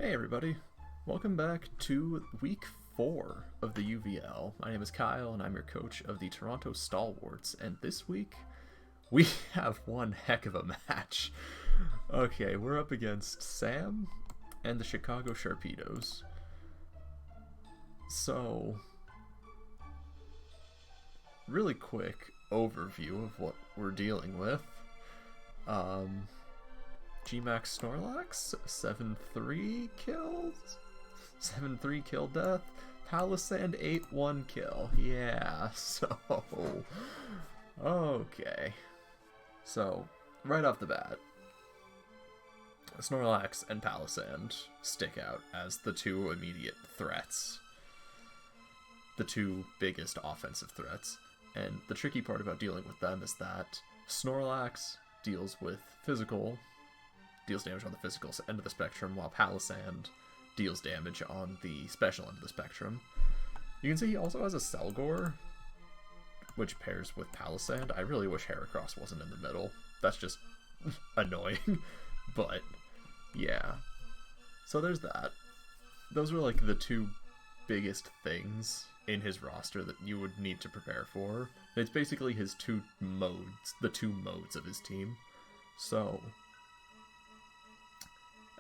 Hey everybody, welcome back to week 4 of the UVL. My name is Kyle and I'm your coach of the Toronto Stalwarts, and this week we have one heck of a match. Okay, we're up against Sam and the Chicago Sharpedos. So, really quick overview of what we're dealing with. G-Max Snorlax, 7-3 kills, 7-3 kill death, Palossand 8-1 kill, yeah, so, okay, so, right off the bat, Snorlax and Palossand stick out as the two immediate threats, the two biggest offensive threats, and the tricky part about dealing with them is that Snorlax deals damage on the physical end of the spectrum, while Palossand deals damage on the special end of the spectrum. You can see he also has a Selgor, which pairs with Palossand. I really wish Heracross wasn't in the middle. That's just annoying, but yeah. So there's that. Those are like the two biggest things in his roster that you would need to prepare for. It's basically his two modes, the two modes of his team. So,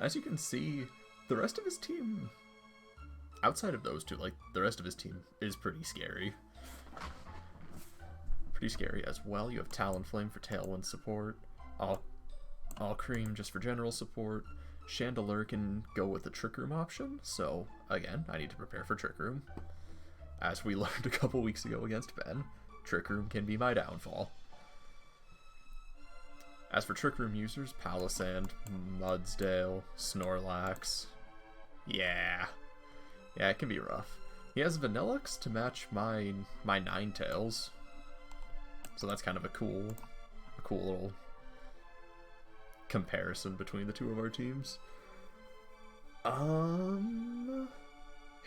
as you can see, the rest of his team, outside of those two, like, the rest of his team is pretty scary. Pretty scary as well. You have Talonflame for Tailwind support, All Cream just for general support. Chandelure can go with the Trick Room option, so, again, I need to prepare for Trick Room. As we learned a couple weeks ago against Ben, Trick Room can be my downfall. As for Trick Room users, Palossand, Mudsdale, Snorlax, yeah, it can be rough. He has Vanillux to match my Ninetales, so that's kind of a cool little comparison between the two of our teams.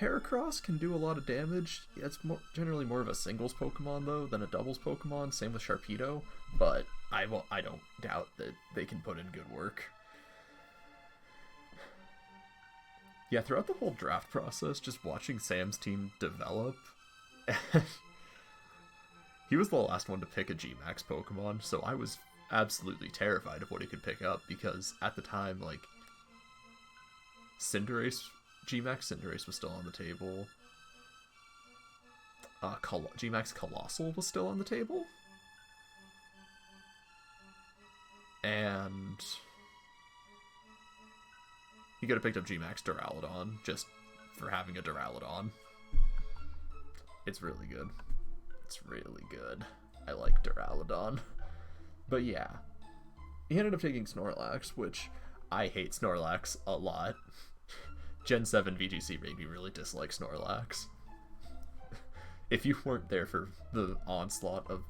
Heracross can do a lot of damage. It's generally more of a singles Pokemon though than a doubles Pokemon. Same with Sharpedo, but I don't doubt that they can put in good work. Yeah, throughout the whole draft process, just watching Sam's team develop, he was the last one to pick a G-Max Pokemon, so I was absolutely terrified of what he could pick up, because at the time, like, G-Max Cinderace was still on the table. G-Max Colossal was still on the table. And he could have picked up G-Max Duraludon just for having a Duraludon. It's really good. It's really good. I like Duraludon. But yeah, he ended up taking Snorlax, which I hate Snorlax a lot. Gen 7 VGC made me really dislike Snorlax. If you weren't there for the onslaught of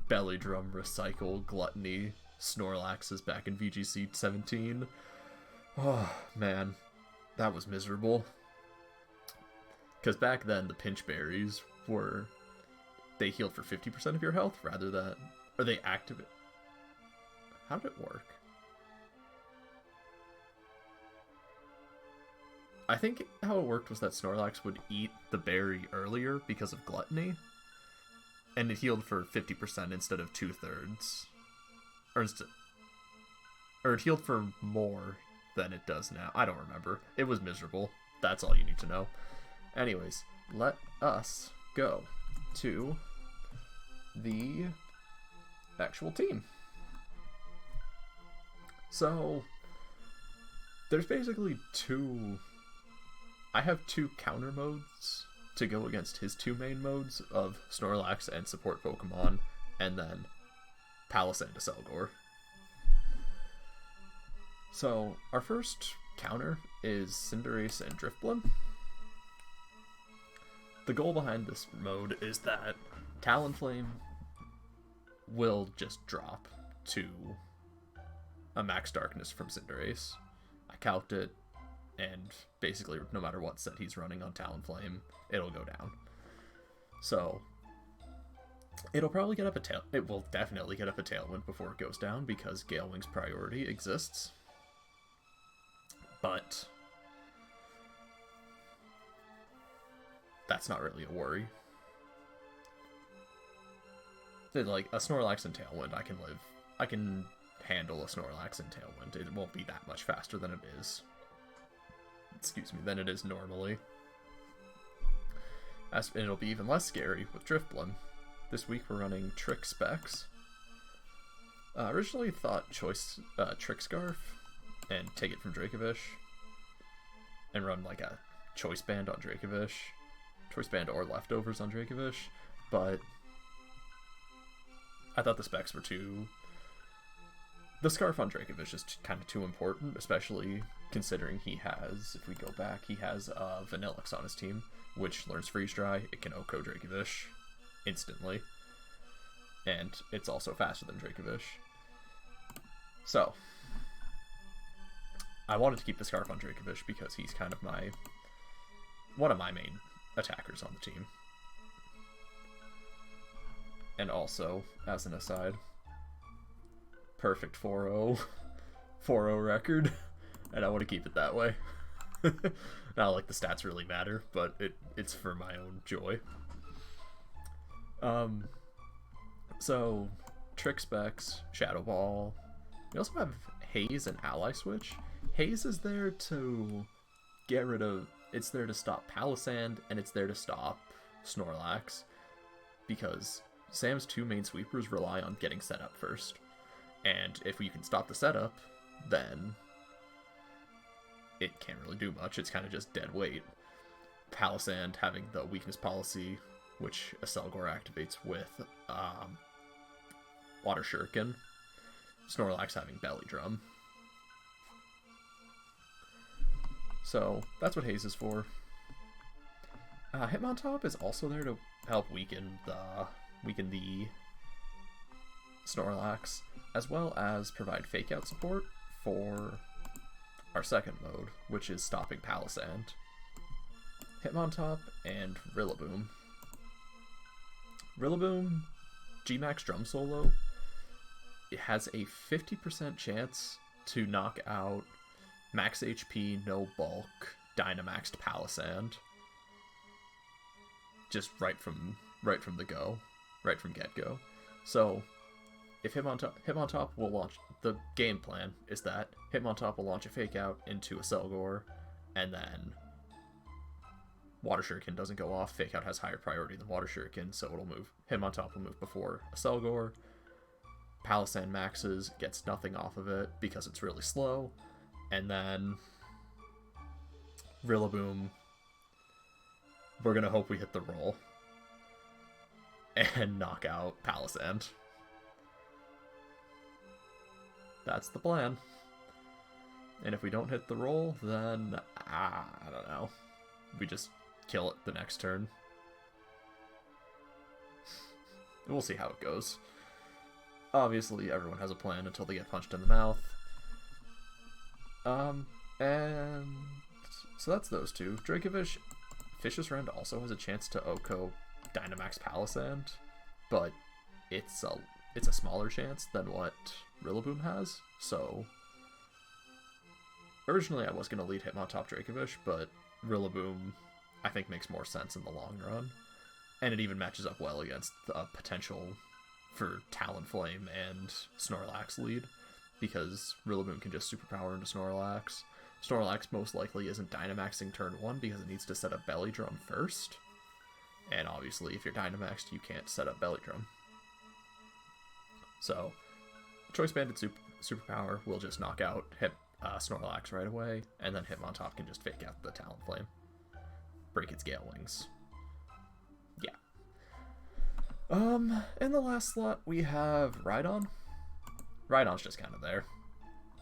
Belly Drum, Recycle, Gluttony, Snorlaxes back in VGC 17, oh man, that was miserable. Because back then the pinch berries they healed for 50% of your health rather than, or they activate. How did it work? I think how it worked was that Snorlax would eat the berry earlier because of Gluttony, and it healed for 50% instead of 2/3. Or it healed for more than it does now. I don't remember. It was miserable. That's all you need to know. Anyways, let us go to the actual team. So, there's basically I have two counter modes to go against his two main modes of Snorlax and support Pokemon, and then Palossand to Selgor. So, our first counter is Cinderace and Drifblim. The goal behind this mode is that Talonflame will just drop to a Max Darkness from Cinderace. I calced it, and basically no matter what set he's running on Talonflame, it'll go down. So it'll probably get up it will definitely get up a Tailwind before it goes down, because Gale Wing's priority exists. But that's not really a worry. Like, a Snorlax and Tailwind, I can handle a Snorlax and Tailwind. It won't be that much faster than it is. Excuse me, than it is normally. It'll be even less scary with Drifblim. This week we're running Trick Specs. Originally thought Trick Scarf and take it from Dracovish and run like a Choice Band on Dracovish. Choice Band or Leftovers on Dracovish, but I thought the specs were too... The Scarf on Dracovish is kind of too important, especially considering he has, if we go back, he has Vanillix on his team, which learns Freeze Dry. It can OHKO Dracovish instantly, and it's also faster than Dracovish. So, I wanted to keep the Scarf on Dracovish because he's kind of one of my main attackers on the team. And also, as an aside, perfect 4-0 record, and I want to keep it that way. Not like the stats really matter, but it's for my own joy. So, Trick Specs, Shadow Ball. We also have Haze and Ally Switch. Haze is there to get rid of... It's there to stop Palossand, and it's there to stop Snorlax, because Sam's two main sweepers rely on getting set up first. And if you can stop the setup, then it can't really do much. It's kind of just dead weight. Palossand having the weakness policy, which Aselgor activates with Water Shuriken. Snorlax having Belly Drum. So that's what Haze is for. Hitmontop is also there to help weaken the Snorlax, as well as provide Fake Out support for our second mode, which is stopping Palossand. Hitmontop and Rillaboom. Rillaboom, G-Max Drum Solo, it has a 50% chance to knock out max HP, no bulk, Dynamaxed Palossand. Just right from get-go. So, if Hitmontop will launch, the game plan is that Hitmontop will launch a Fake Out into Aselgor, and then Water Shuriken doesn't go off. Fake Out has higher priority than Water Shuriken, so Hitmontop will move before Aselgor. Palossand maxes, gets nothing off of it because it's really slow, and then Rillaboom, we're gonna hope we hit the roll and knock out Palossand. That's the plan. And if we don't hit the roll, then I don't know. We just kill it the next turn. We'll see how it goes. Obviously, everyone has a plan until they get punched in the mouth. And so that's those two. Dracovish, Fish's Rend also has a chance to OHKO Dynamax Palossand, but it's a smaller chance than what Rillaboom has. So originally I was going to lead Hitmontop Dracovish, but Rillaboom I think makes more sense in the long run. And it even matches up well against the potential for Talonflame and Snorlax lead, because Rillaboom can just superpower into Snorlax. Snorlax most likely isn't Dynamaxing turn 1 because it needs to set up Belly Drum first. And obviously, if you're Dynamaxed, you can't set up Belly Drum. So, Choice Banded superpower will just knock out Snorlax right away, and then Hitmontop can just Fake Out the Talonflame. Break its Gale Wings. Yeah. In the last slot, we have Rhydon. Rhydon's just kind of there.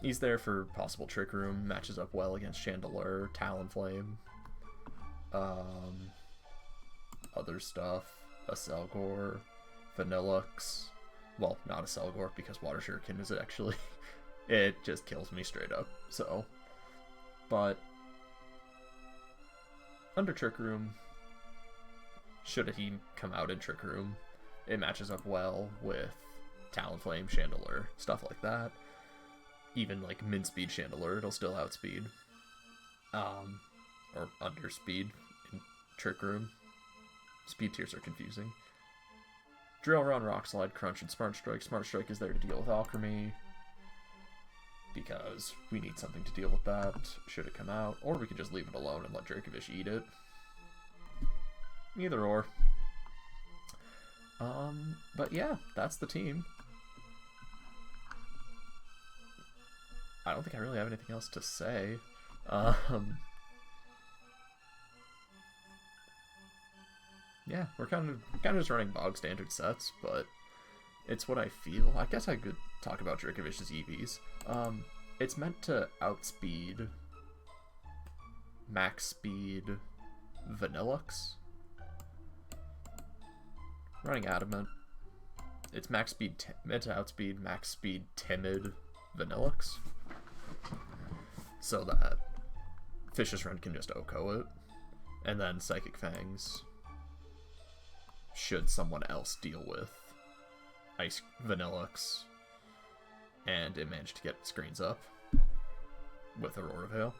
He's there for possible Trick Room, matches up well against Chandelure, Talonflame, other stuff, Aselgor, Vanillix. Well, not Aselgor, because Water Shuriken is actually... it just kills me straight up, so... But... under Trick Room, should he come out in Trick Room, it matches up well with Talonflame, Chandelure, stuff like that. Even like min-speed Chandelure, it'll still outspeed. Or underspeed in Trick Room. Speed tiers are confusing. Drill, Run, Rock Slide, Crunch, and Smart Strike. Smart Strike is there to deal with Alchemy, because we need something to deal with that should it come out. Or we could just leave it alone and let Dracovish eat it. Either or. But yeah, that's the team. I don't think I really have anything else to say. Yeah, we're kind of just running bog standard sets, but it's what I feel. I guess I could talk about Dracovich's EVs. It's meant to outspeed max speed Vanillux. Running Adamant. It's max speed meant to outspeed max speed Timid Vanillux, so that Vicious Rend can just OHKO it, and then Psychic Fangs should someone else deal with Ice Vanillux and it managed to get screens up with Aurora Veil.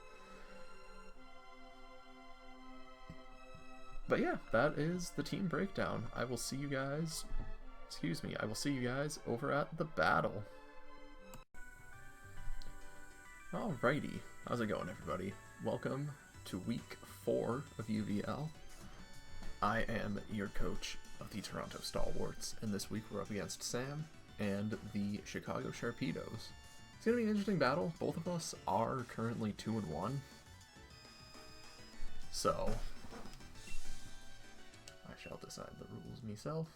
But yeah, that is the team breakdown. I will see you guys, I will see you guys over at the battle. Alrighty, how's it going, everybody? Welcome to week 4 of UVL. I am your coach of the Toronto Stalwarts, and this week we're up against Sam and the Chicago Sharpedos. It's going to be an interesting battle. Both of us are currently 2-1, so I shall decide the rules myself.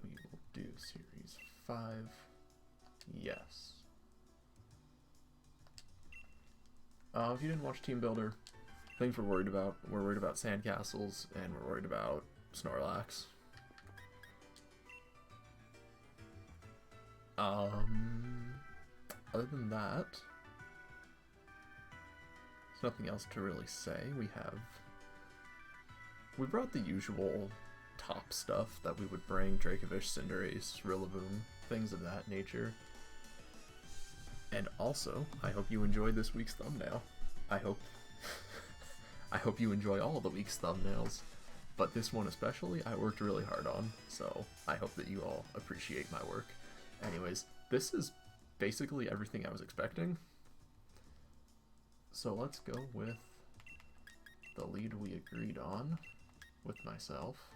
We will do Series 5. Yes. If you didn't watch Teambuilder, things we're worried about sandcastles, and we're worried about Snorlax. Other than that, there's nothing else to really say. We brought the usual top stuff that we would bring: Dracovish, Cinderace, Rillaboom, things of that nature. And also, I hope you enjoyed this week's thumbnail. I hope you enjoy all of the week's thumbnails, but this one especially I worked really hard on, so I hope that you all appreciate my work. Anyways, this is basically everything I was expecting. So let's go with the lead we agreed on with myself.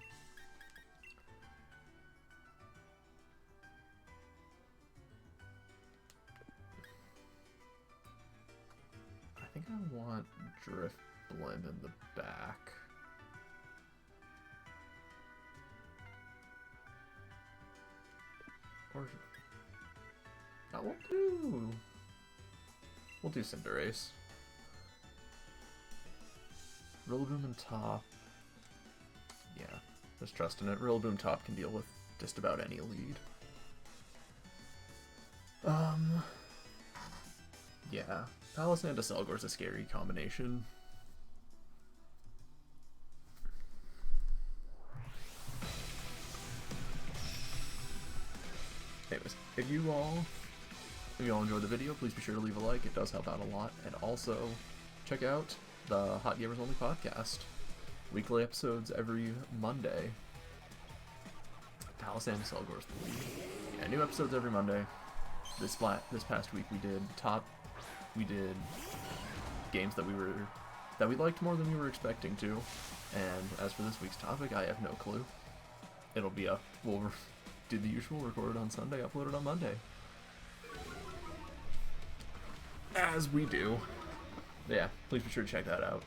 I think I want Drift Blend in the back. Or that will do. We'll do Cinderace. Rillaboom and top. Yeah, just trusting it. Rillaboom top can deal with just about any lead. Yeah, Palossand to Selgor is a scary combination. Anyways, if you all enjoyed the video, please be sure to leave a like. It does help out a lot. And also, check out the Hot Gamers Only podcast. Weekly episodes every Monday. Palossand to Selgor is the lead. Yeah, new episodes every Monday. This past week we did games that we liked more than we were expecting to. And as for this week's topic, I have no clue. It'll be up. We'll do the usual, record it on Sunday, upload it on Monday. As we do. Yeah, please be sure to check that out.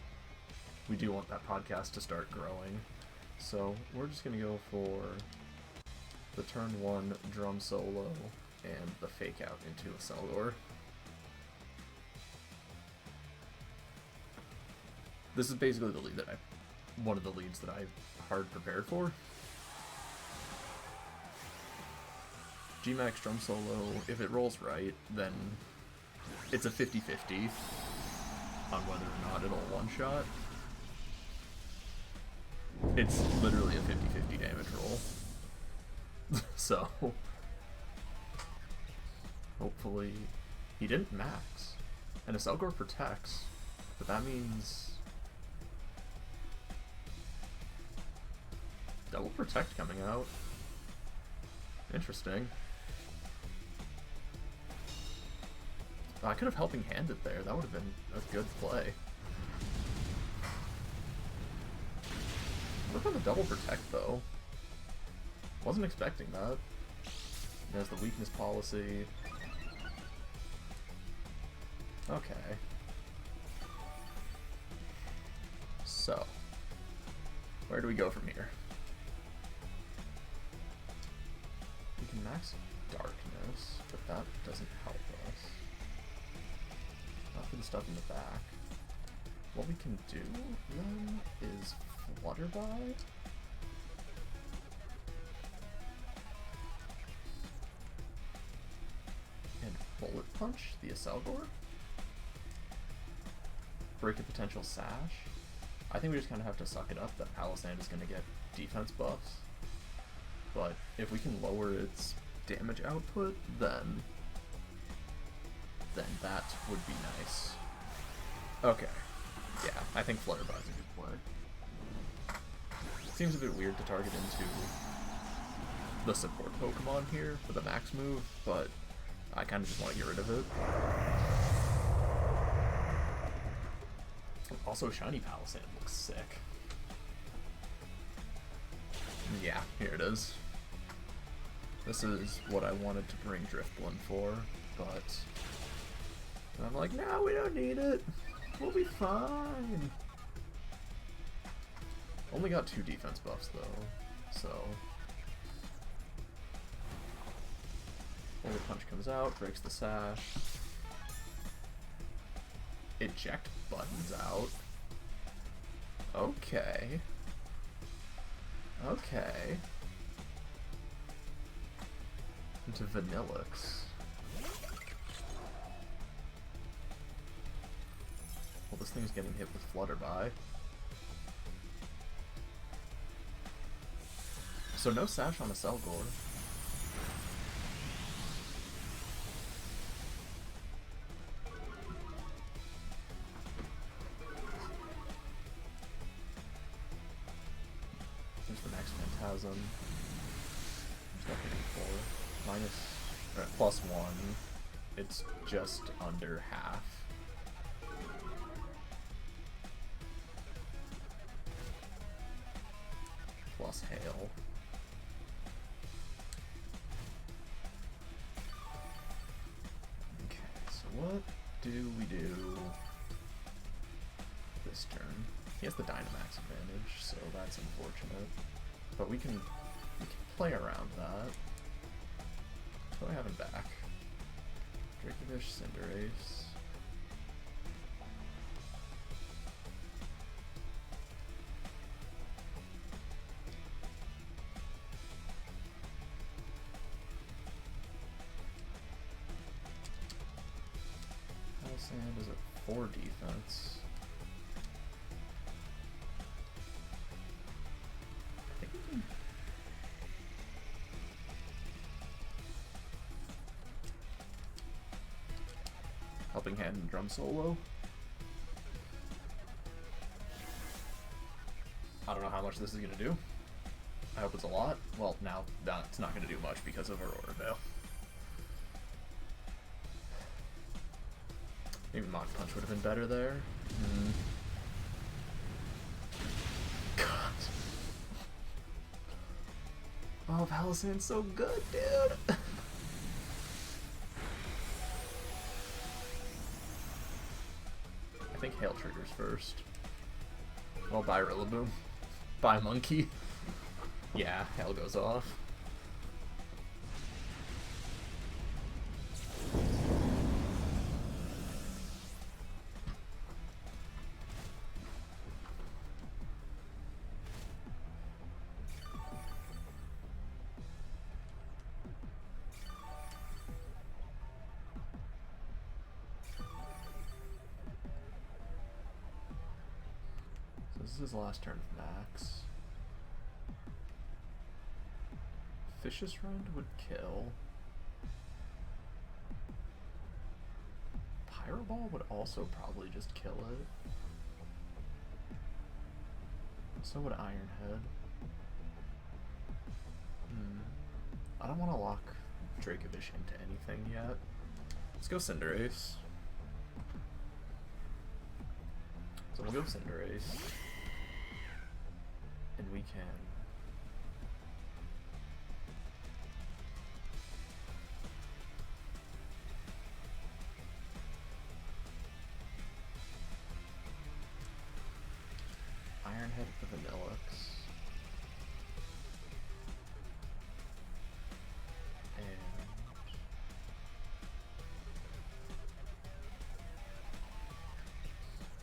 We do want that podcast to start growing. So we're just going to go for the turn 1 drum solo and the fake out into a Selgor. This is basically the lead one of the leads that I hard prepared for. Gmax drum solo, if it rolls right, then it's a 50-50 on whether or not it'll one-shot. It's literally a 50-50 damage roll. So, hopefully, he didn't max. And a Selgor protects, but that means Double Protect coming out. Interesting. Oh, I could have Helping Handed there. That would have been a good play. Look on the Double Protect, though. Wasn't expecting that. There's the Weakness Policy. Okay. So, where do we go from here? We can max Darkness, but that doesn't help us. Not for the stuff in the back. What we can do, then, is Flutterby. And Bullet Punch the Acelgor. Break a potential Sash. I think we just kind of have to suck it up that Palossand is going to get defense buffs. But if we can lower its damage output, then that would be nice. Okay. Yeah, I think Flutterby's a good play. Seems a bit weird to target into the support Pokemon here for the max move, but I kind of just want to get rid of it. Also, Shiny Palossand looks sick. Yeah, here it is. This is what I wanted to bring Drifblim for, but I'm like, no, we don't need it. We'll be fine. Only got 2 defense buffs though, so Bullet Punch comes out, breaks the Sash. Eject buttons out. Okay. Okay. Into Vanillix. Well, this thing's getting hit with Flutterby. So no Sash on Acelgor. Here's the next Phantasm. There's nothing for. Plus 1. It's just under half. Plus Hail. Okay, so what do we do this turn? He has the Dynamax advantage, so that's unfortunate. But we can play around that. What do I have in back? Dracovish, Cinderace. Palossand is at 4 defense. I think we can. Helping Hand and Drum Solo. I don't know how much this is going to do. I hope it's a lot. Well, now it's not going to do much because of Aurora Veil. Maybe Mach Punch would have been better there. God. Oh, Palossand's so good, dude! I think Hail triggers first. Well, bye Rillaboom. Bye Monkey. Yeah, Hail goes off. This is his last turn of Max. Vicious Rend would kill. Pyro Ball would also probably just kill it. So would Iron Head. I don't want to lock Dracovish into anything yet. Let's go Cinderace. So we'll go Cinderace. And we can... Ironhead with Vanillix. And...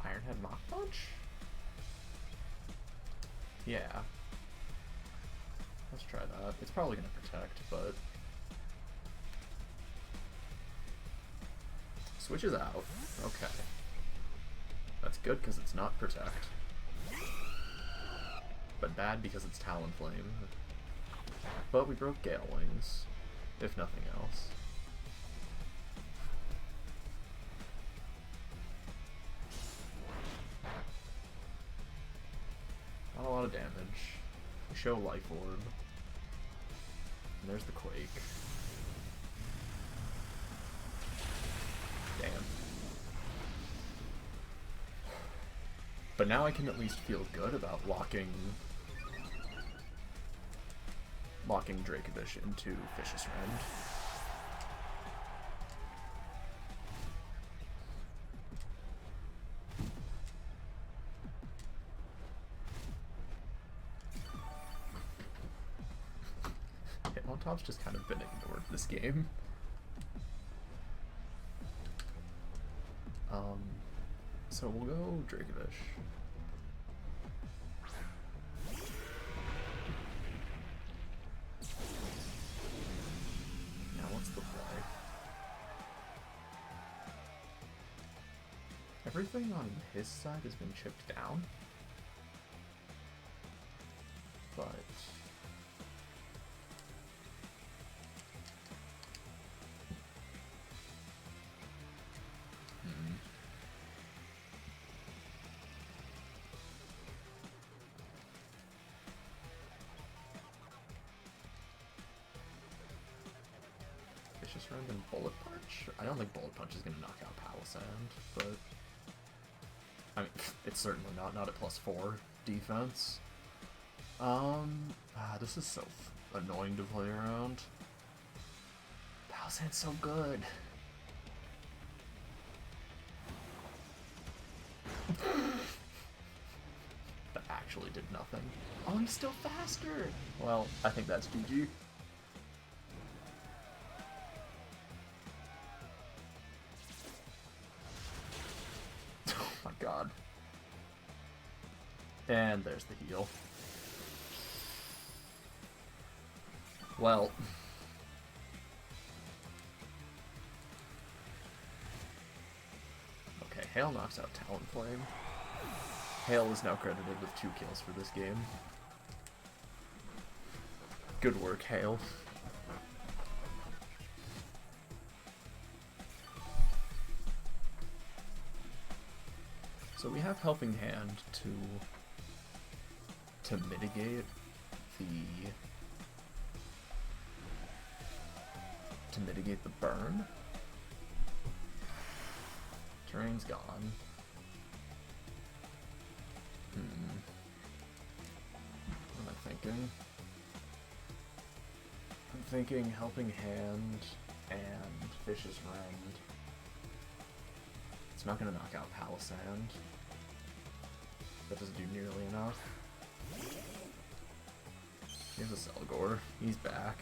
Ironhead Mach Punch? Yeah. Let's try that. It's probably gonna protect, but... Switches out. Okay. That's good because it's not protect. But bad because it's Talonflame. But we broke Gale Wings, if nothing else. Not a lot of damage. We show Life Orb. And there's the Quake. Damn. But now I can at least feel good about locking Dracovish into Vicious Rend. Hitmontop's just kind of been ignored this game. So we'll go Dracovish. Now what's the play? Everything on his side has been chipped down. But... Vicious Rend and Bullet Punch? I don't think Bullet Punch is going to knock out Palossand, but... I mean, it's certainly not at +4 defense. This is so annoying to play around. Palossand's so good. That actually did nothing. Oh, he's still faster! Well, I think that's GG. God. And there's the heal. Well. Okay, Hail knocks out Talonflame. Hail is now credited with 2 kills for this game. Good work, Hail. So we have Helping Hand to mitigate the burn. Terrain's gone. What am I thinking? I'm thinking Helping Hand and Vicious Rend. It's not gonna knock out Palossand. That doesn't do nearly enough. Here's a Selgor. He's back.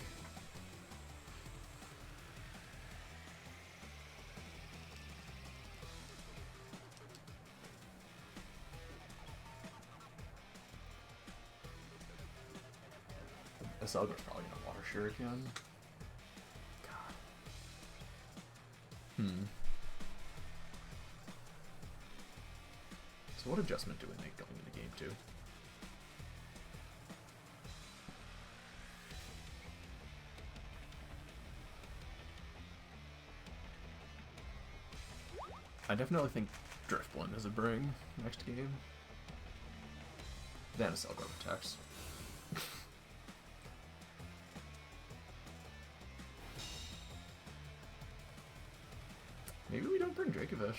The Selgor's probably gonna Water Shuriken. God. So what adjustment do we make going into game 2? I definitely think Driftbloom is a bring next game. Then a Selgor protects. Maybe we don't bring Dracovish.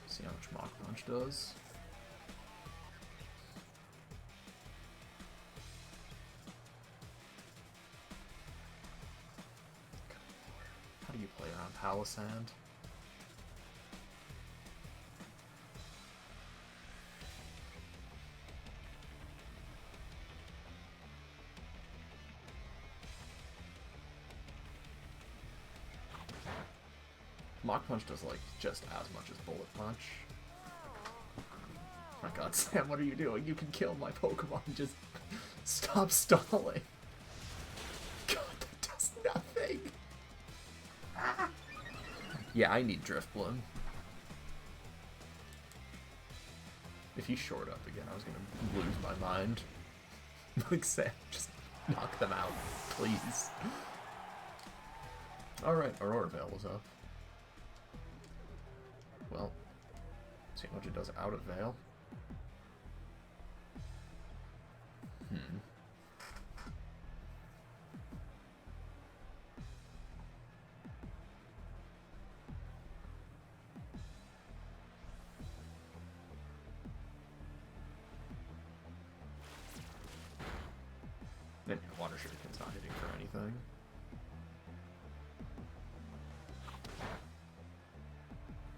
See how much Mach Punch does. How do you play around Palossand? Mach Punch does like just as much as Bullet Punch. Oh my god, Sam, what are you doing? You can kill my Pokemon, just stop stalling. God, that does nothing. Ah. Yeah, I need Drifblim. If he short up again, I was gonna lose my mind. Like, Sam, just knock them out, please. Alright, Aurora Veil was up. Well, see how much it does out of Veil. Then Water Shuriken's not hitting for anything.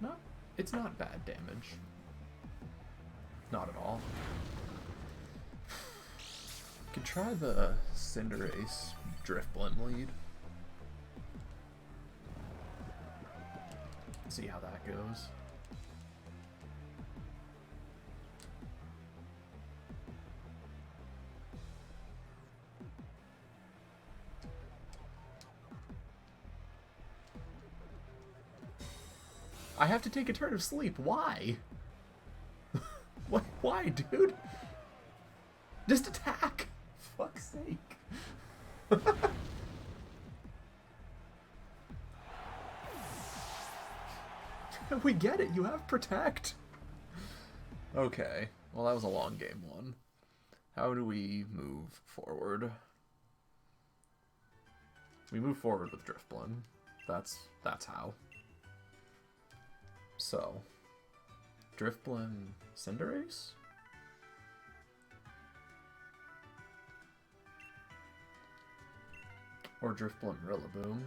No, it's not bad damage. Not at all. Could try the Cinderace Drifblim lead. See how that goes. I have to take a turn of sleep. Why? What? Why, dude? Just attack. Fuck's sake. We get it. You have Protect. Okay. Well, that was a long game one. How do we move forward? We move forward with Drifblim. That's how. So, Drifblim Cinderace? Or Drifblim Rillaboom?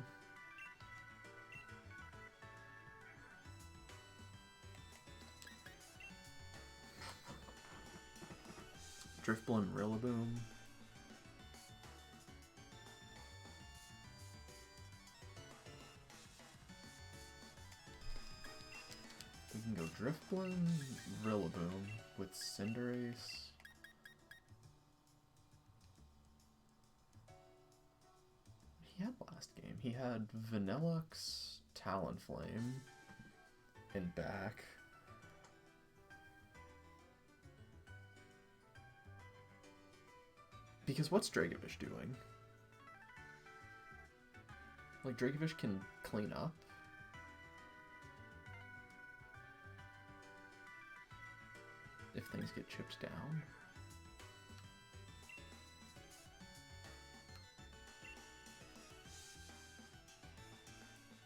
Drifblim Rillaboom? We can go Drifblim, Rillaboom with Cinderace. He had last game. He had Vanillux, Talonflame in back. Because what's Dracovish doing? Like, Dracovish can clean up? If things get chipped down.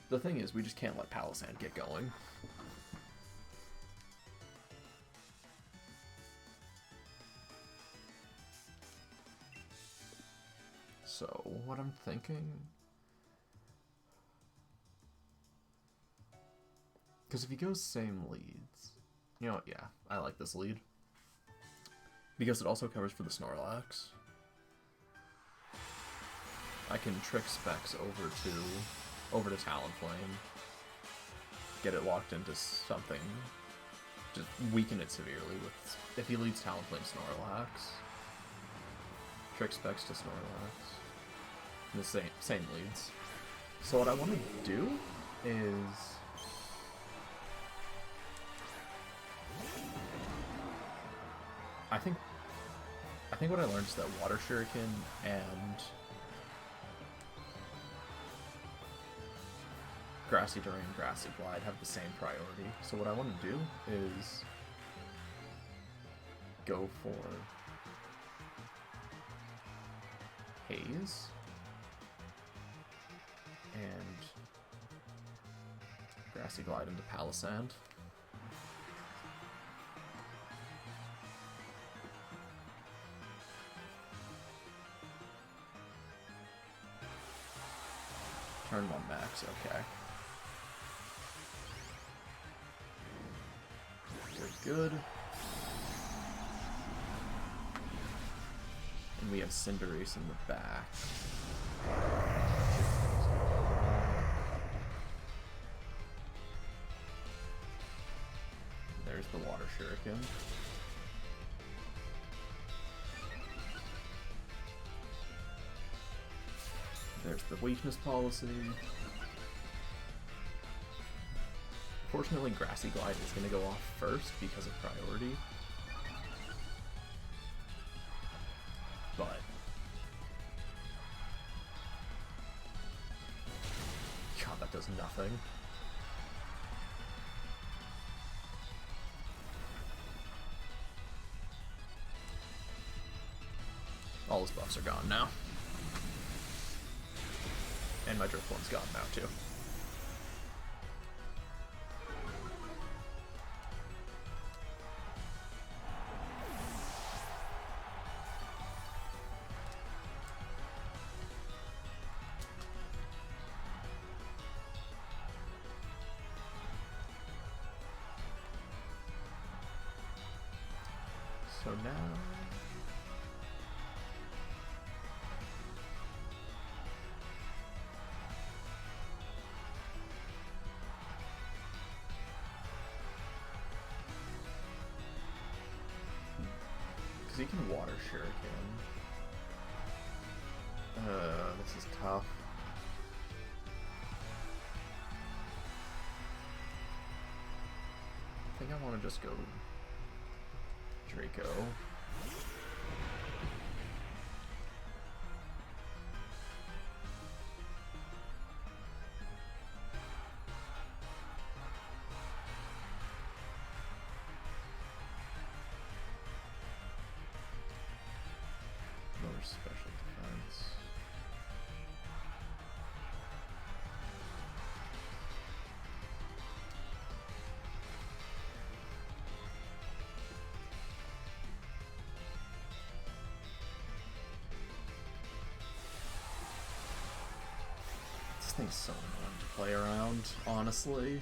The thing is, we just can't let Palossand get going. So, what I'm thinking... Because if he goes same leads... You know what, yeah, I like this lead. Because it also covers for the Snorlax. I can trick Specs over to Talonflame. Get it locked into something. Just weaken it severely with... If he leads Talonflame Snorlax. Trick Specs to Snorlax. The same leads. So what I want to do is... I think what I learned is that Water Shuriken and Grassy Terrain and Grassy Glide have the same priority. So what I want to do is go for Haze and Grassy Glide into Palossand. Turn 1 max, okay. Good. And we have Cinderace in the back. There's the Water Shuriken. There's the Weakness Policy. Fortunately, Grassy Glide is going to go off first because of priority. But God, that does nothing. All his buffs are gone now. And my Drifloon's gone now too. So now because he can Water Shuriken. This is tough. I think I want to just go Draco. Lower special defense. This thing's so annoying to play around, honestly.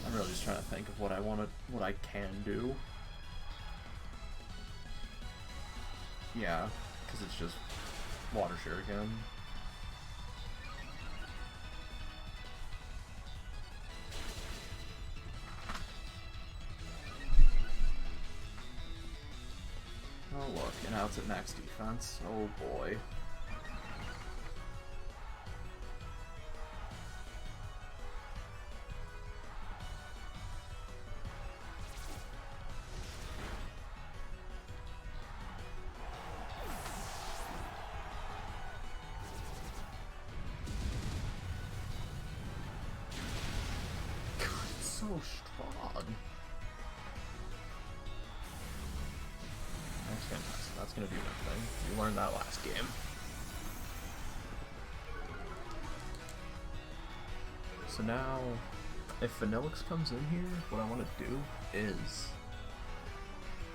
I'm really just trying to think of what I want to, what I can do. Yeah, because it's just Water Shuriken. Oh look, and now it's at max defense. Oh boy. God, it's so strong. That's fantastic. That's gonna do nothing. You learned that last game. So now, if Vanillix comes in here, what I want to do is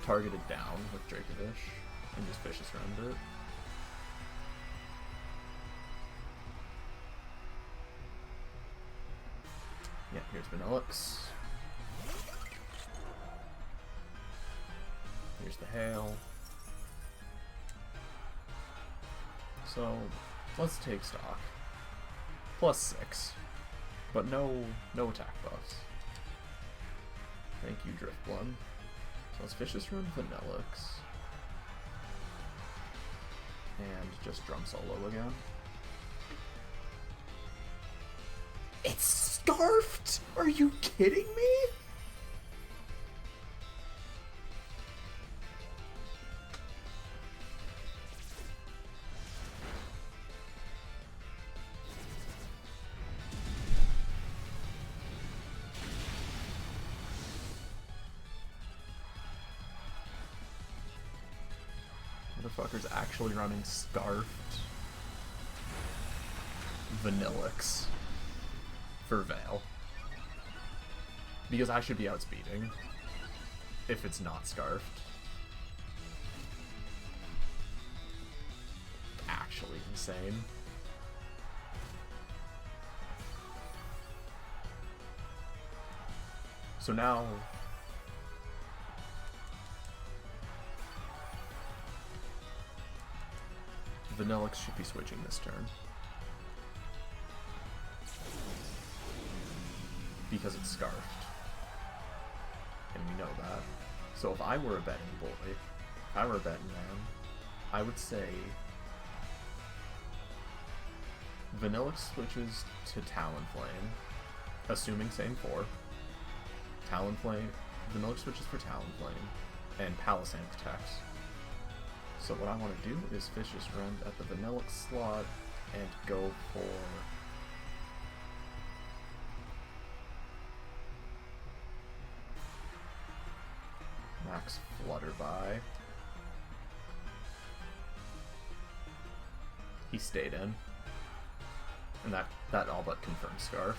target it down with Dracovish and just Vicious Rend it. Yeah, here's Vanillix. Here's the Hail. So, let's take stock. +6. But no attack buffs. Thank you, Drifblood. So let's Vicious Rend Vanillix. And just Drum Solo again. It's Scarfed! Are you kidding me? motherfucker's actually running Scarfed Vanillix for Veil. Because I should be outspeeding if it's not Scarfed. Actually insane. So now Vanillix should be switching this turn. Because it's Scarfed. And we know that. So if I were a betting boy, if I were a betting man, I would say Vanillix switches to Talonflame, assuming same 4. Talonflame, Vanillix switches for Talonflame, and Palossand protects. So what I want to do is Vicious Rend at the Vanillix slot and go for Max Flutterby. He stayed in. And that all but confirms Scarf.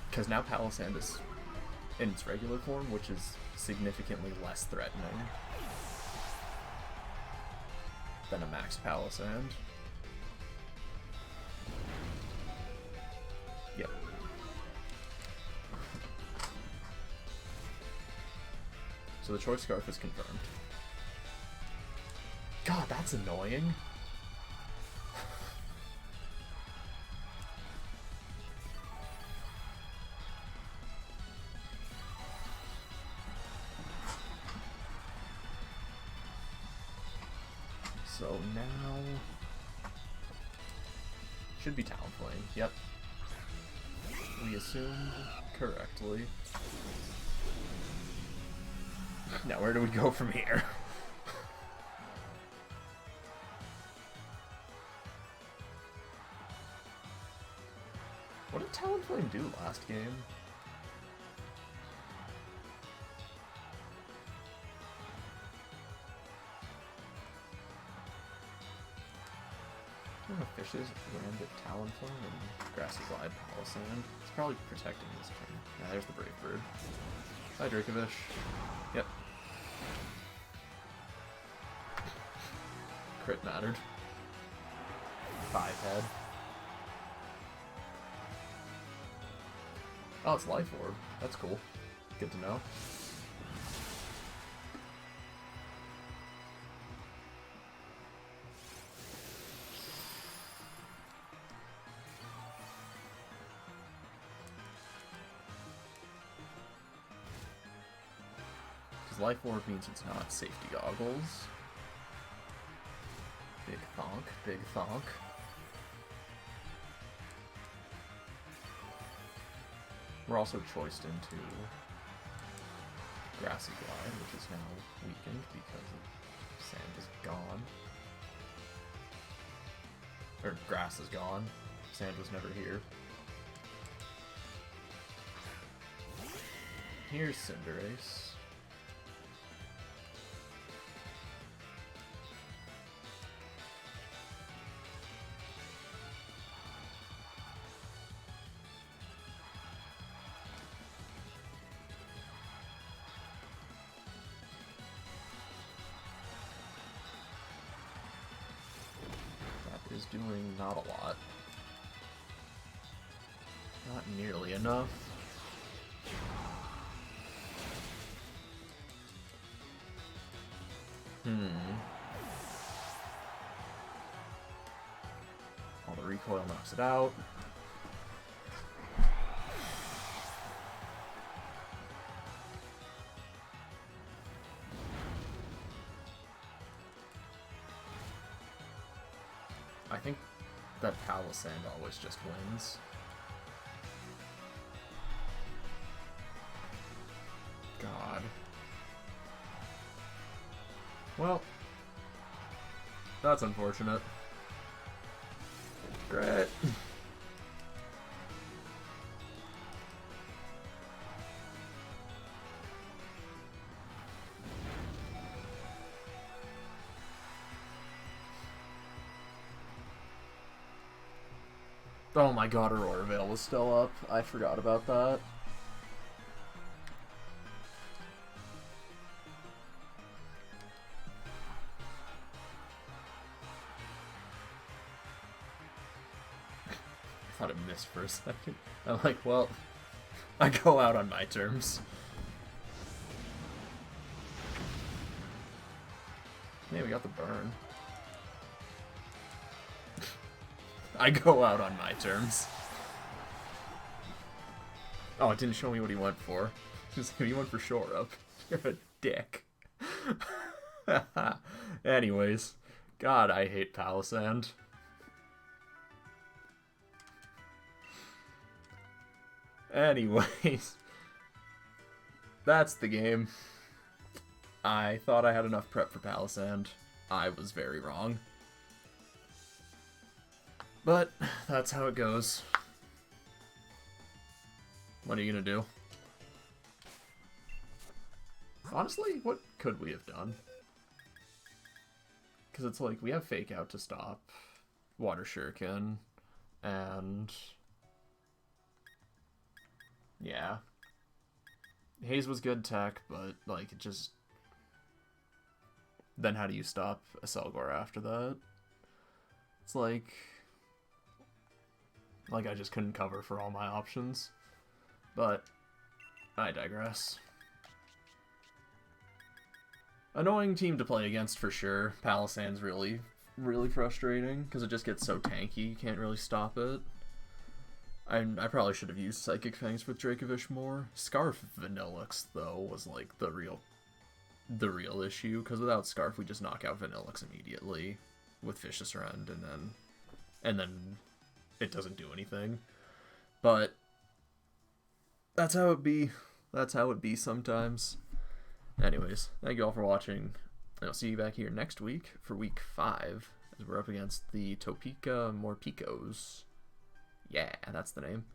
Because now Palossand is in its regular form, which is significantly less threatening than a max Palossand. Yep. So the Choice Scarf is confirmed. God, that's annoying. So now should be Talonflame. Yep. We assumed correctly. Now where do we go from here? What did Talonflame do last game? I don't know if Fishes land at Talonflame and Grassy Glide Palossand. It's probably protecting this turn. Yeah, there's the Brave Bird. Hi, Dracovish. Yep. Crit mattered. 5 head. Oh, it's Life Orb. That's cool. Good to know. Because Life Orb means it's not Safety Goggles. Big thonk, big thonk. We're also choiced into Grassy Glide, which is now weakened because sand is gone. Or grass is gone. Sand was never here. Here's Cinderace. Is doing not a lot. Not nearly enough. All the recoil knocks it out. I think that Palossand always just wins. God. Well, that's unfortunate. Great. Oh my god, Aurora Veil was still up. I forgot about that. I thought it missed for a second. I'm like, well, I go out on my terms. Yeah, we got the burn. I go out on my terms. Oh, it didn't show me what he went for. He went for shore up. You're a dick. Anyways, God, I hate Palossand. Anyways, that's the game. I thought I had enough prep for Palossand. I was very wrong. But that's how it goes. What are you gonna do? Honestly, what could we have done? Because it's like, we have Fake Out to stop Water Shuriken, and yeah. Haze was good tech, but like, it just... Then how do you stop a Selgor after that? It's like I just couldn't cover for all my options. But I digress. Annoying team to play against for sure. Palossand's really, really frustrating because it just gets so tanky, you can't really stop it. I probably should have used Psychic Fangs with Dracovish more. Scarf Vanillix, though, was like the real issue, because without Scarf we just knock out Vanillix immediately with Vicious Rend, and then it doesn't do anything. But that's how it be. That's how it be sometimes. Anyways, thank you all for watching. I'll see you back here next week for week 5, as we're up against the Topeka Morpicos. Yeah, that's the name.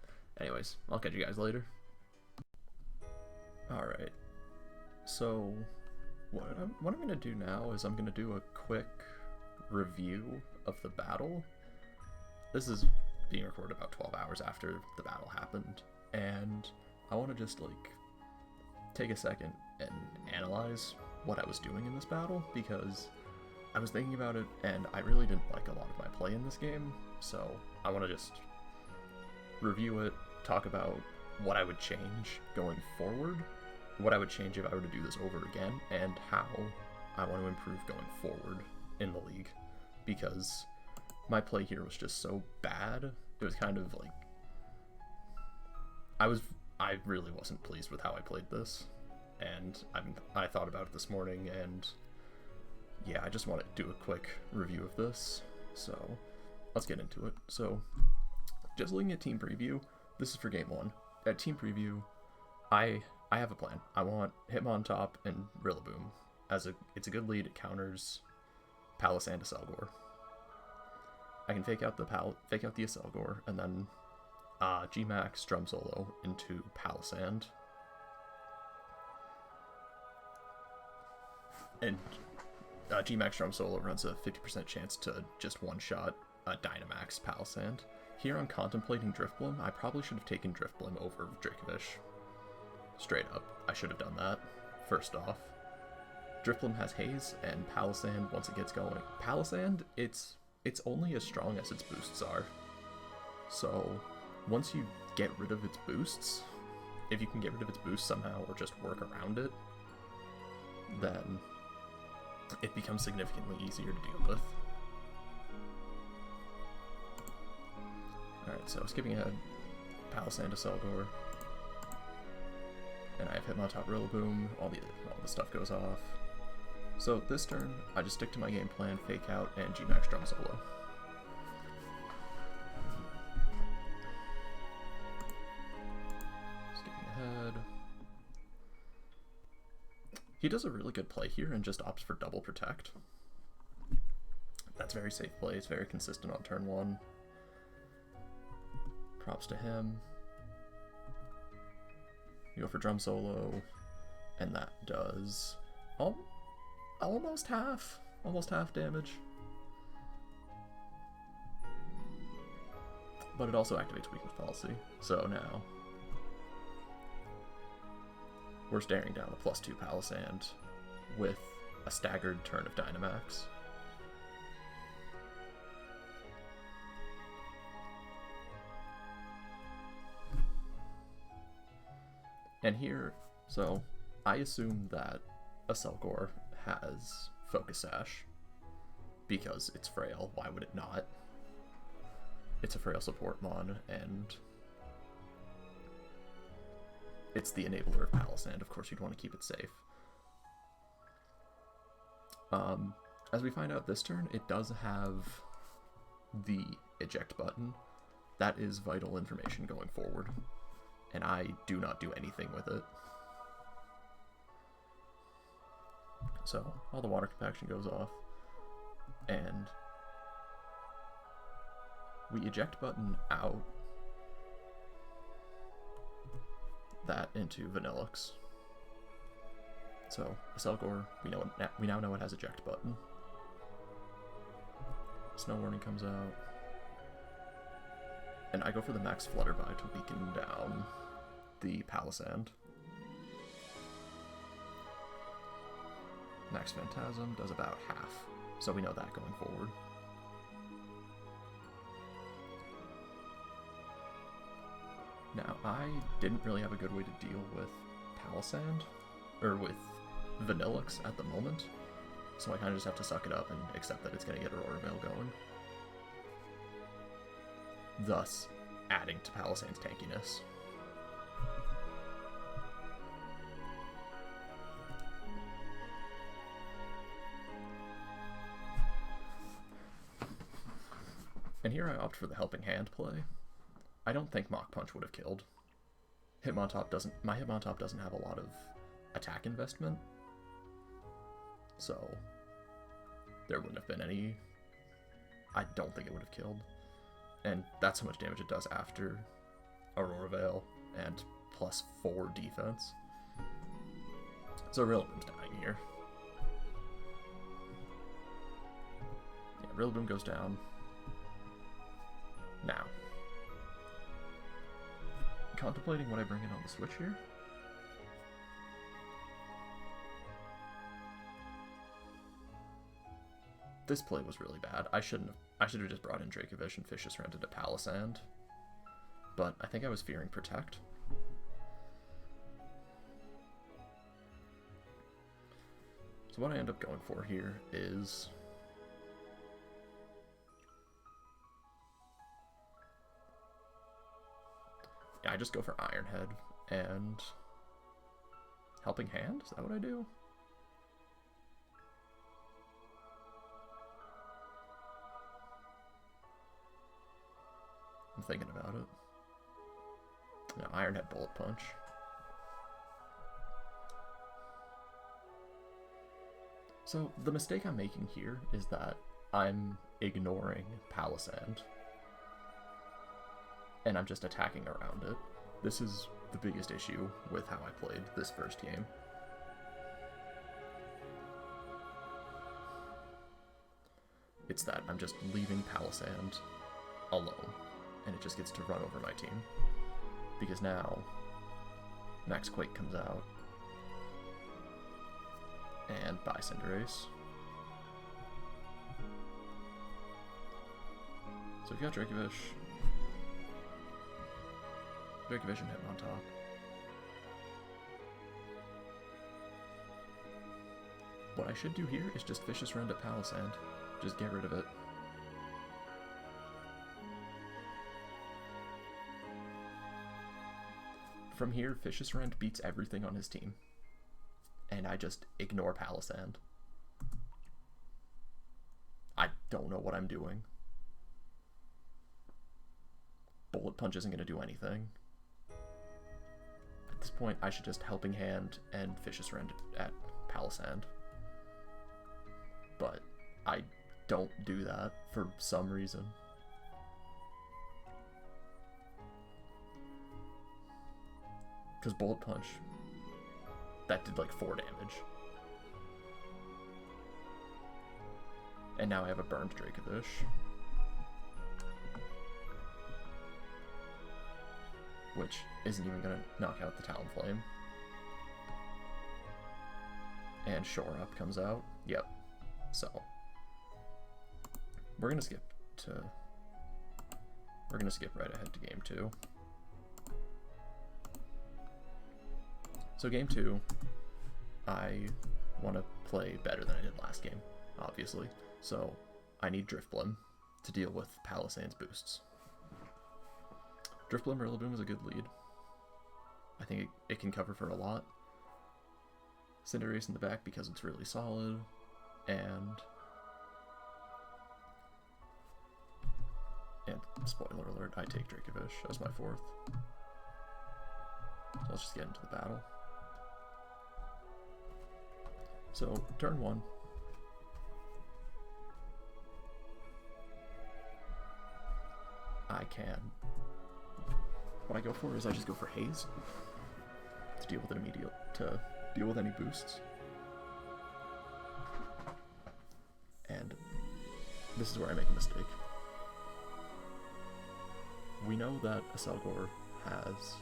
Anyways, I'll catch you guys later. Alright. So, what I'm going to do now is I'm going to do a quick review of the battle. This is being recorded about 12 hours after the battle happened, and I want to just, like, take a second and analyze what I was doing in this battle, because I was thinking about it, and I really didn't like a lot of my play in this game, so I want to just review it, talk about what I would change going forward, what I would change if I were to do this over again, and how I want to improve going forward in the league, because my play here was just so bad. It was kind of like, I really wasn't pleased with how I played this, and I thought about it this morning, and yeah, I just want to do a quick review of this, so let's get into it. So, just looking at team preview, this is for game 1. At team preview, I have a plan. I want Hitmon top and Rillaboom. It's a good lead, it counters Palossand to Selgor. I can fake out the Selgor, and then G-Max Drum Solo into Palossand. And G-Max Drum Solo runs a 50% chance to just one-shot Dynamax Palossand. Here I'm contemplating Drifblim. I probably should have taken Drifblim over Dracovish. Straight up, I should have done that, first off. Drifblim has Haze, and Palossand, once it gets going. Palossand, it's only as strong as its boosts are. So, once you get rid of its boosts, if you can get rid of its boosts somehow, or just work around it, then it becomes significantly easier to deal with. Alright, so skipping ahead, Palossand to Selgor, and I have Hitmontop Rillaboom, all the stuff goes off. So this turn, I just stick to my game plan, Fake Out, and G-Max Drum Solo. Skipping ahead. He does a really good play here and just opts for double protect. That's very safe play, it's very consistent on turn 1. Props to him. You go for Drum Solo, and that does almost half damage. but it also activates weakness policy. So now we're staring down a +2 Palossand with a staggered turn of Dynamax. And here, so I assume that a Selgor has Focus Sash because it's frail. Why would it not? It's a frail support mon, and it's the enabler of Palossand. Of course, you'd want to keep it safe. As we find out this turn, it does have the eject button. That is vital information going forward, and I do not do anything with it. So all the water compaction goes off, and we eject button out that into Vanillix. So Selgor, we now know it has eject button. Snow Warning comes out, and I go for the max Flutterby to weaken down the Palossand. Max Phantasm does about half, so we know that going forward. Now, I didn't really have a good way to deal with Palossand, or with Vanillix at the moment, so I kind of just have to suck it up and accept that it's going to get Aurora Veil going. Thus, adding to Palossand's tankiness. And here I opt for the Helping Hand play. I don't think Mach Punch would have killed. My Hitmontop doesn't have a lot of attack investment, so there wouldn't have been any. I don't think it would have killed. And that's how much damage it does after Aurora Veil and +4 defense. So Rillaboom's dying here. Yeah, Rillaboom goes down. Now, contemplating what I bring in on the switch here. This play was really bad. I should have just brought in Dracovish and Fishious Rend into Palossand, but I think I was fearing Protect. So what I end up going for here is I just go for Iron Head and Helping Hand? Is that what I do? I'm thinking about it. No, Iron Head Bullet Punch. So the mistake I'm making here is that I'm ignoring Palossand, and I'm just attacking around it. This is the biggest issue with how I played this first game. It's that I'm just leaving Palossand alone, and it just gets to run over my team. Because now, Max Quake comes out, and buy Cinderace. So if you got Dracovish, Dracovish and Hitmontop. What I should do here is just Fishious Rend at Palossand. Just get rid of it. From here, Fishious Rend beats everything on his team, and I just ignore Palossand. I don't know what I'm doing. Bullet Punch isn't going to do anything. At this point, I should just Helping Hand and Fishious Rend at Palossand. But I don't do that for some reason. Because Bullet Punch, that did like 4 damage. And now I have a burned Dracovish. which isn't even going to knock out the Talonflame. And Shore Up comes out. Yep. So we're gonna skip right ahead to game 2. So game 2, I want to play better than I did last game, obviously. So I need Driftblim to deal with Palossand's boosts. Driftblim Rillaboom is a good lead. I think it can cover for a lot. Cinderace in the back because it's really solid, and spoiler alert, I take Dracovish as my 4th. So let's just get into the battle. So turn 1. What I go for is I just go for Haze to deal with deal with any boosts. And this is where I make a mistake. We know that Aselgor has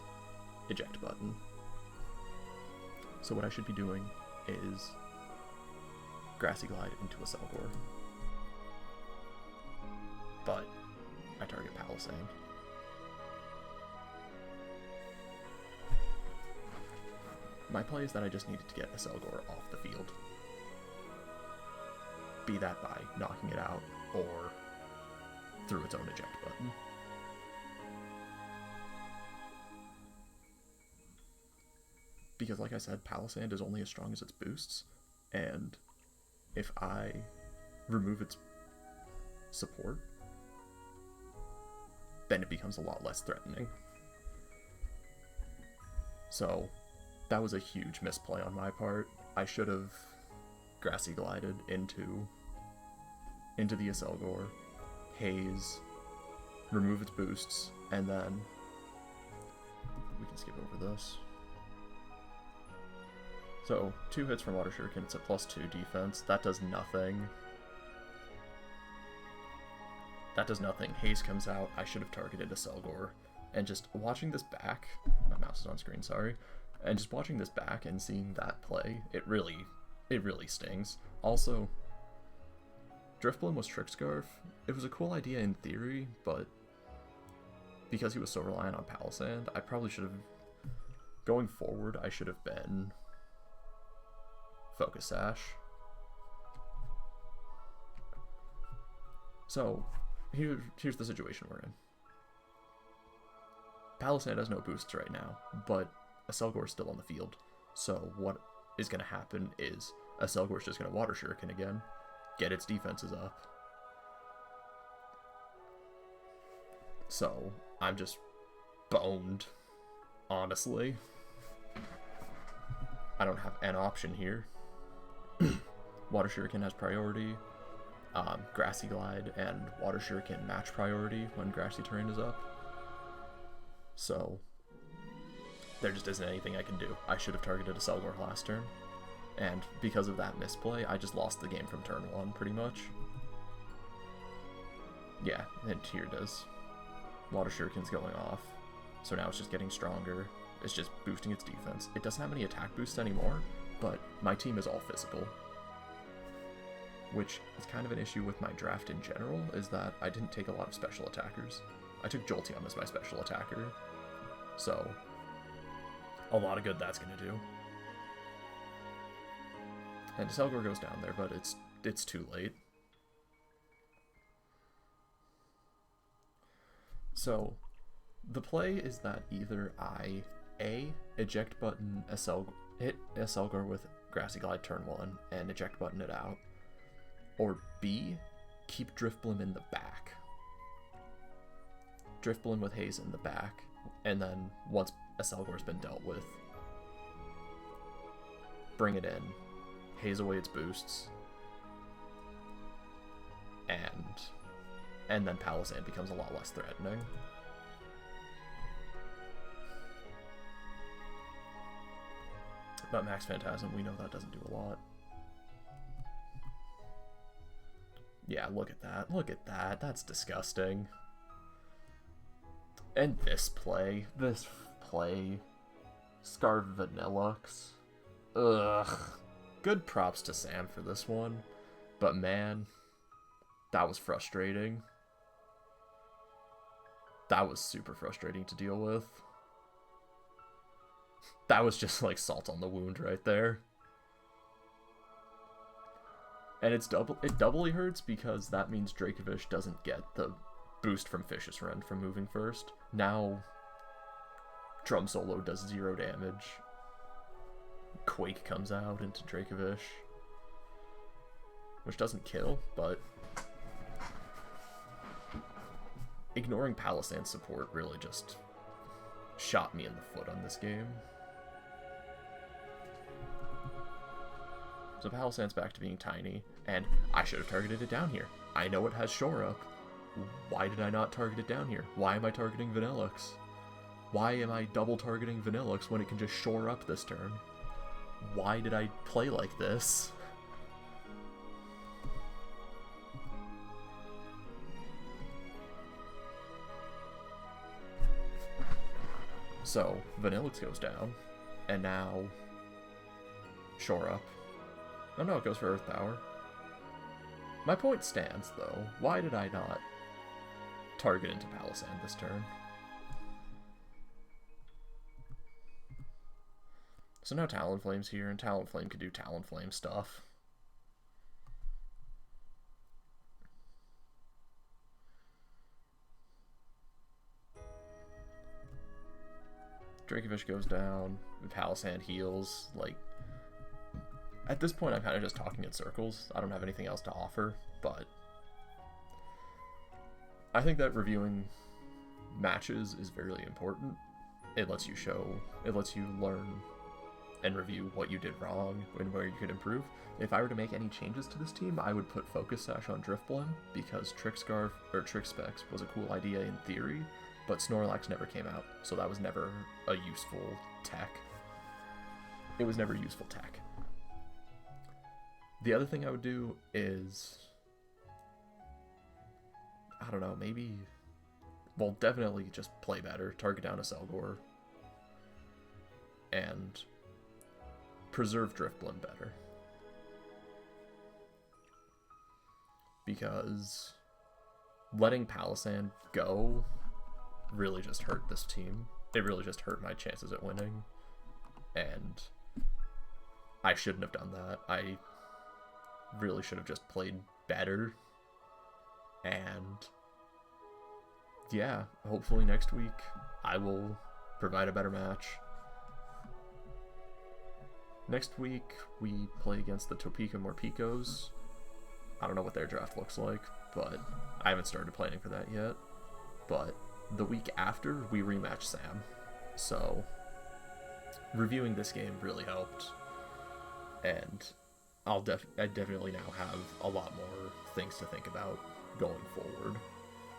eject button. So what I should be doing is Grassy Glide into Aselgor. But I target Palossand. My play is that I just needed to get Aselgor off the field. Be that by knocking it out or through its own eject button. Because like I said, Palossand is only as strong as its boosts, and if I remove its support, then it becomes a lot less threatening. So that was a huge misplay on my part. I should have Grassy Glided into the Aselgor, Haze, remove its boosts, and then we can skip over this. So 2 hits from Water Shuriken, it's a +2 defense. That does nothing. That does nothing. Haze comes out. I should have targeted Aselgor. And just watching this back, my mouse is on screen, sorry. And just watching this back and seeing that play, it really stings. Also, Driftblim was Trick Scarf. It was a cool idea in theory, but because he was so reliant on Palossand, I probably should have, going forward, I should have been Focus Sash. So, here's the situation we're in. Palossand has no boosts right now, but Aselgor's still on the field. So what is going to happen is Aselgor's just going to Water Shuriken again, get its defenses up. So I'm just boned, honestly. I don't have an option here. Water Shuriken has priority. Grassy Glide and Water Shuriken match priority when Grassy Terrain is up. So there just isn't anything I can do. I should have targeted Aselgor last turn, and because of that misplay, I just lost the game from turn 1, pretty much. Yeah, and here it is. Water Shuriken's going off, so now it's just getting stronger. It's just boosting its defense. It doesn't have any attack boosts anymore, but my team is all physical. Which is kind of an issue with my draft in general, is that I didn't take a lot of special attackers. I took Jolteon as my special attacker, so a lot of good that's going to do. And Aselgor goes down there, but it's too late. So the play is that either I eject button hit Aselgor with Grassy Glide turn 1 and eject button it out, or B, keep Driftblim in the back. Driftblim with Haze in the back, and then once Aselgor's been dealt with, bring it in, Haze away its boosts, and then Palossand becomes a lot less threatening. But Max Phantasm, we know that doesn't do a lot. Yeah, look at that. Look at that. That's disgusting. And this play, Scar Vanillux. Ugh. Good props to Sam for this one, but man, that was frustrating. That was super frustrating to deal with. That was just like salt on the wound right there. And it doubly hurts because that means Dracovish doesn't get the boost from Fishious Rend from moving first. Now, Drum Solo does 0 damage. Quake comes out into Dracovish, which doesn't kill, but ignoring Palossand's support really just shot me in the foot on this game. So Palossand's back to being tiny, and I should have targeted it down here. I know it has Shore Up. Why did I not target it down here? Why am I targeting Vanillux? Why am I double targeting Vanillux when it can just Shore Up this turn? Why did I play like this? So, Vanillux goes down, and now Shore Up. Oh no, it goes for Earth Power. My point stands, though. Why did I not target into Palossand this turn? So now Talonflame's here, and Talonflame could do Talonflame stuff. Dracovish goes down, Palossand heals, like... At this point, I'm kind of just talking in circles. I don't have anything else to offer, but I think that reviewing matches is very important. It lets you learn and review what you did wrong and where you could improve. If I were to make any changes to this team, I would put Focus Sash on Drifblim, because Trick Scarf, or Trick Specs, was a cool idea in theory, but Snorlax never came out, so that was never a useful tech. It was never useful tech. The other thing I would do is, I don't know, maybe, well, definitely just play better, target down a Selgor, and preserve Drifblim better. Because letting Palossand go really just hurt this team. It really just hurt my chances at winning, and I shouldn't have done that. I really should have just played better, and yeah, hopefully next week I will provide a better match. Next week we play against the Topeka Morpicos. I don't know what their draft looks like, but I haven't started planning for that yet. But the week after, we rematch Sam, so reviewing this game really helped, and I definitely now have a lot more things to think about going forward.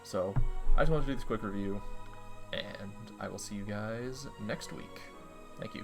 So I just wanted to do this quick review, and I will see you guys next week. Thank you.